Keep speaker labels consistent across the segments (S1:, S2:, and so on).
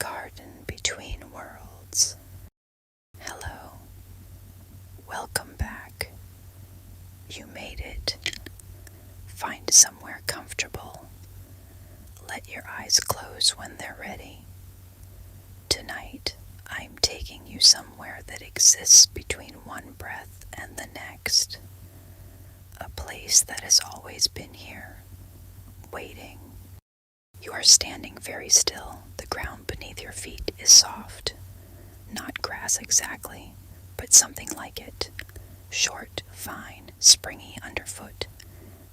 S1: garden between worlds. Hello, welcome back. You made it. Find somewhere comfortable. Let your eyes close when they're ready. Tonight, I'm taking you somewhere that exists between one breath and the next. A place that has always been here, waiting. You are standing very still. The ground beneath your feet is soft. Not grass exactly, but something like it. Short, fine, springy underfoot.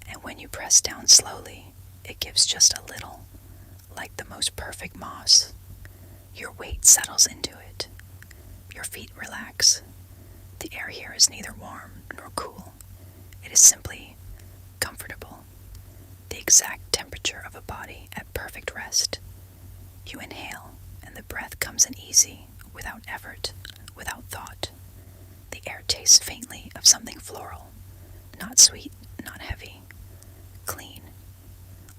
S1: And when you press down slowly, it gives just a little, like the most perfect moss. Your weight settles into it. Your feet relax. The air here is neither warm nor cool. It is simply comfortable. The exact temperature of a body at perfect rest. You inhale, and the breath comes in easy, without effort, without thought. The air tastes faintly of something floral, not sweet, not heavy, clean,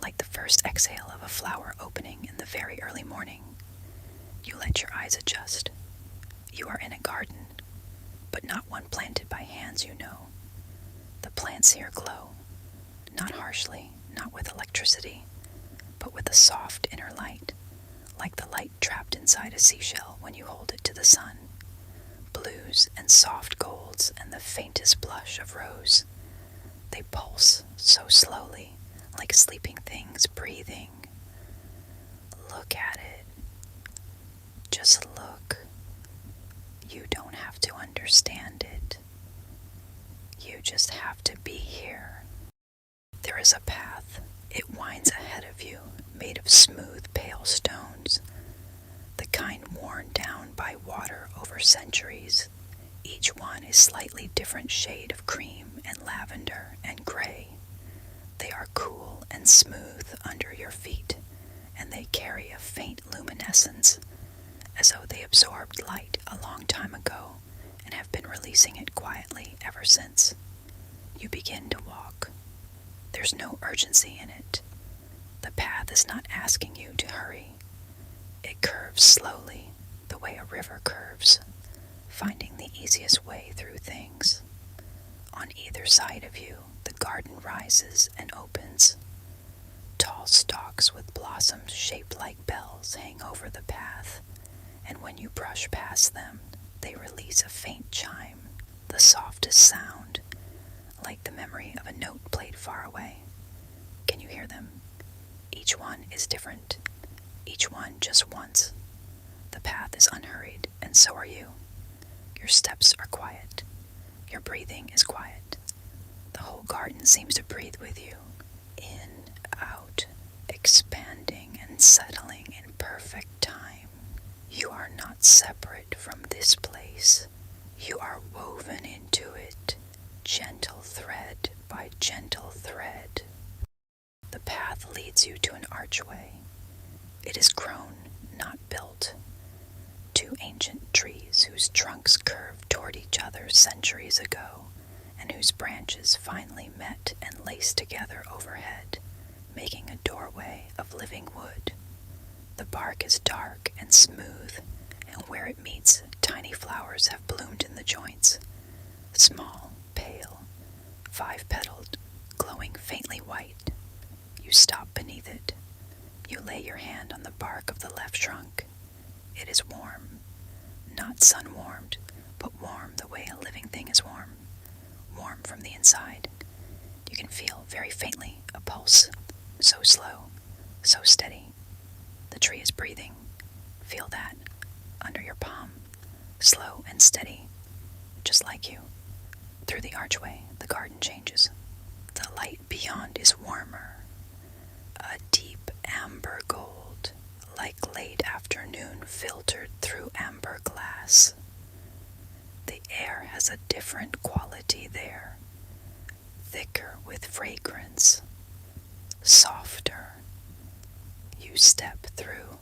S1: like the first exhale of a flower opening in the very early morning. You let your eyes adjust. You are in a garden, but not one planted by hands you know. The plants here glow, not harshly, not with electricity, but with a soft inner light, like the light trapped inside a seashell when you hold it to the sun. Blues and soft golds and the faintest blush of rose. They pulse so slowly, like sleeping things breathing. Look at it. Just look. You don't have to understand it. You just have to be here. There is a path. It winds ahead of you, made of smooth, pale stones, the kind worn down by water over centuries. Each one is slightly different shade of cream and lavender and gray. They are cool and smooth under your feet, and they carry a faint luminescence, as though they absorbed light a long time ago and have been releasing it quietly ever since. You begin to walk. There's no urgency in it. The path is not asking you to hurry. It curves slowly, the way a river curves, finding the easiest way through things. On either side of you, the garden rises and opens. Tall stalks with blossoms shaped like bells hang over the path, and when you brush past them, they release a faint chime, the softest sound, like the memory of a note played far away. Can you hear them? Each one is different. Each one just once. The path is unhurried, and so are you. Your steps are quiet. Your breathing is quiet. The whole garden seems to breathe with you. In, out, expanding and settling in perfect time. You are not separate from this place. You are woven into it, gentle thread by gentle thread. The path leads you to an archway. It is grown, not built. Two ancient trees whose trunks curved toward each other centuries ago, and whose branches finally met and laced together overhead, making a doorway of living wood. The bark is dark and smooth, and where it meets, tiny flowers have bloomed in the joints. Small, pale, 5-petaled, glowing faintly white. You stop beneath it. You lay your hand on the bark of the left trunk. It is warm, not sun-warmed, but warm the way a living thing is warm. Warm from the inside. You can feel very faintly a pulse, so slow, so steady. The tree is breathing. Feel that under your palm, slow and steady, just like you. Through the archway, the garden changes. The light beyond is warmer, a deep amber gold, like late afternoon filtered through amber glass. The air has a different quality there, thicker with fragrance, softer. You step through.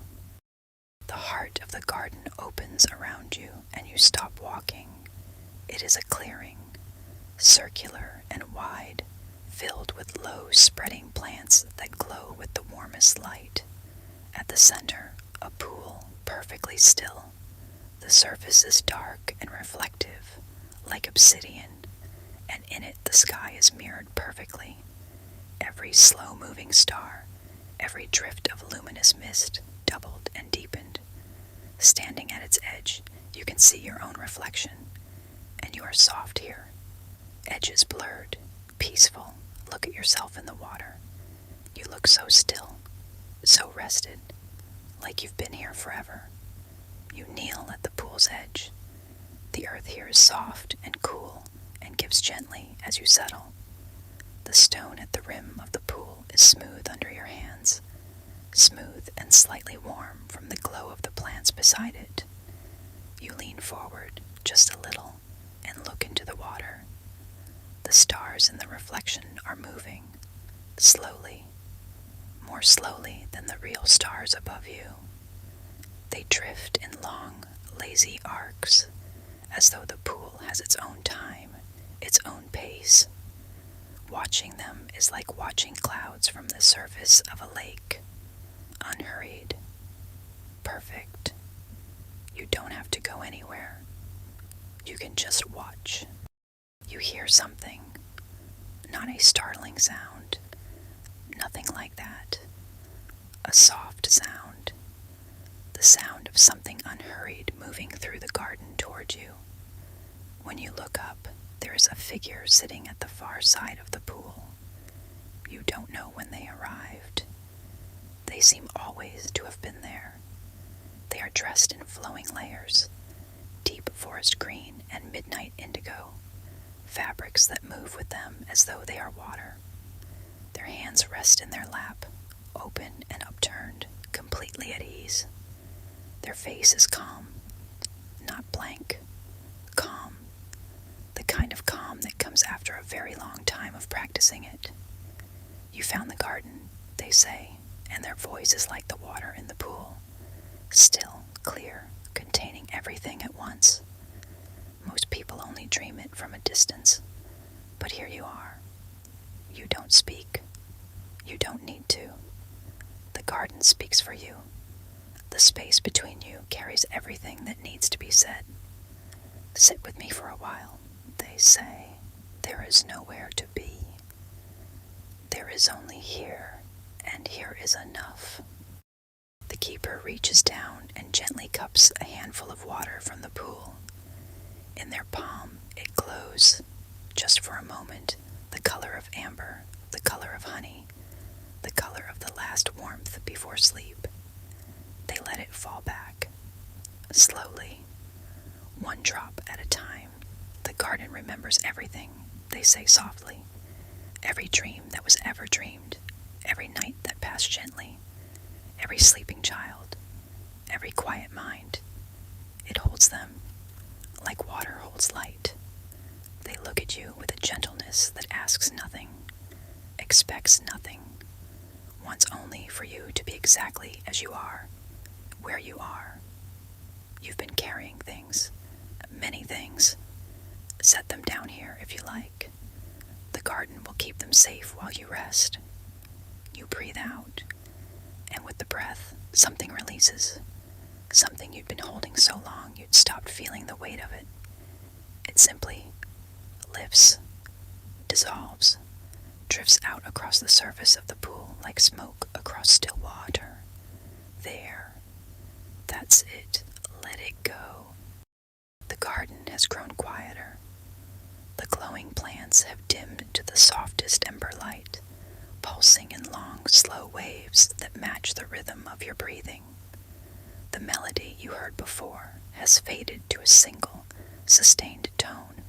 S1: The heart of the garden opens around you, and you stop walking. It is a clearing, circular and wide, filled with low spreading plants that glow with the warmest light. At the center, a pool, perfectly still. The surface is dark and reflective, like obsidian, and in it the sky is mirrored perfectly. Every slow-moving star, every drift of luminous mist, doubled and deepened. Standing at its edge, you can see your own reflection, and you are soft here. Edges blurred, peaceful. Look at yourself in the water. You look so still, so rested, like you've been here forever. You kneel at the pool's edge. The earth here is soft and cool and gives gently as you settle. The stone at the rim of the pool is smooth under your hands, smooth and slightly warm from the glow of the plants beside it. You lean forward just a little and look into the water. The stars in the reflection are moving, slowly, more slowly than the real stars above you. They drift in long, lazy arcs, as though the pool has its own time, its own pace. Watching them is like watching clouds from the surface of a lake, unhurried, perfect. You don't have to go anywhere. You can just watch. You hear something, not a startling sound, nothing like that. A soft sound, the sound of something unhurried moving through the garden toward you. When you look up, there is a figure sitting at the far side of the pool. You don't know when they arrived. They seem always to have been there. They are dressed in flowing layers, deep forest green and midnight indigo, fabrics that move with them as though they are water. Their hands rest in their lap, open and upturned, completely at ease. Their face is calm, not blank, calm, the kind of calm that comes after a very long time of practicing it. You found the garden, they say, and their voice is like the water in the pool, still, clear, containing everything at once. Most people only dream it from a distance, but here you are. You don't speak. You don't need to. The garden speaks for you. The space between you carries everything that needs to be said. Sit with me for a while, they say. There is nowhere to be. There is only here, and here is enough. The keeper reaches down and gently cups a handful of water from the pool. In their palm, it glows, just for a moment, the color of amber, the color of honey, the color of the last warmth before sleep. They let it fall back, slowly, one drop at a time. The garden remembers everything, they say softly. Every dream that was ever dreamed, every night that passed gently, every sleeping child, every quiet mind. It holds them, like water holds light. They look at you with a gentleness that asks nothing, expects nothing, wants only for you to be exactly as you are, where you are. You've been carrying things, many things. Set them down here if you like. The garden will keep them safe while you rest. You breathe out, and with the breath, something releases. Something you'd been holding so long you'd stopped feeling the weight of it. It simply lifts, dissolves, drifts out across the surface of the pool like smoke across still water. There. That's it. Let it go. The garden has grown quieter. The glowing plants have dimmed to the softest ember light, pulsing in long, slow waves that match the rhythm of your breathing. The melody you heard before has faded to a single, sustained tone,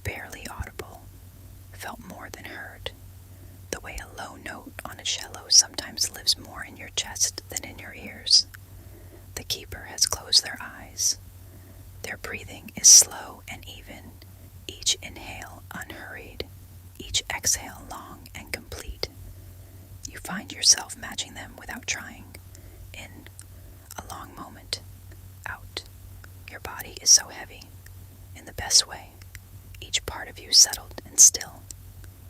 S1: barely audible, felt more than heard, the way a low note on a cello sometimes lives more in your chest than in your ears. The keeper has closed their eyes. Their breathing is slow and even, each inhale unhurried, each exhale long and complete. You find yourself matching them without trying. In, a long moment, out. Your body is so heavy, in the best way, each part of you settled and still.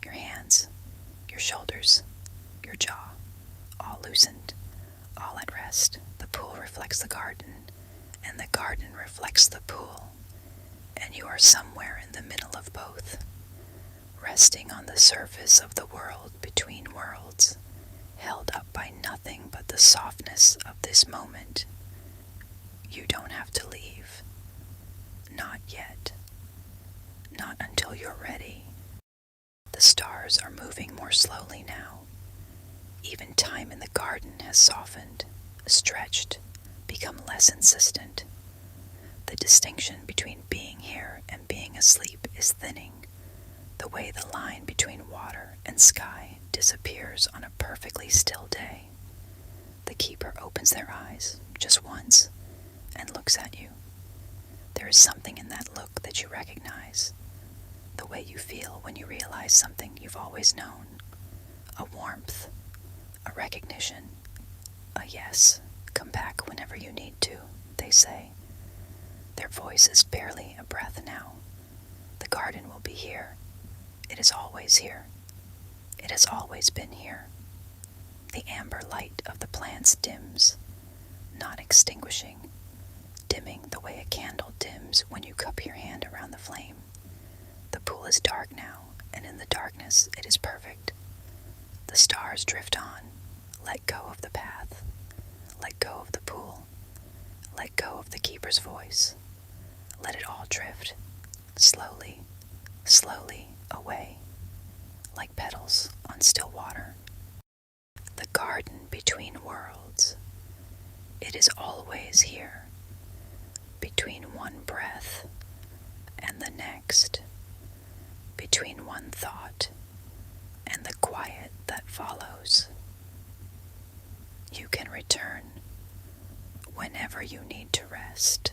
S1: Your hands, your shoulders, your jaw, all loosened, all at rest. The pool reflects the garden, and the garden reflects the pool, and you are somewhere in the middle of both, resting on the surface of the world between worlds, held up by nothing but the softness of this moment. You don't have to leave. Not yet. Not until you're ready. The stars are moving more slowly now. Even time in the garden has softened, stretched, become less insistent. The distinction between being here and being asleep is thinning, the way the line between water and sky disappears on a perfectly still day. The keeper opens their eyes, just once, and looks at you. There is something in that look that you recognize, the way you feel when you realize something you've always known. A warmth, a recognition, a yes, come back whenever you need to, they say. Their voice is barely a breath now. The garden will be here. It is always here. It has always been here. The amber light of the plants dims, not extinguishing, dimming the way a candle dims when you cup your hand around the flame. The pool is dark now, and in the darkness it is perfect. The stars drift on. Let go of the path. Let go of the pool. Let go of the keeper's voice. Let it all drift, slowly, slowly away, like petals on still water. The garden between worlds. It is always here, between one breath and the next, between one thought and the quiet that follows. You can return whenever you need to rest.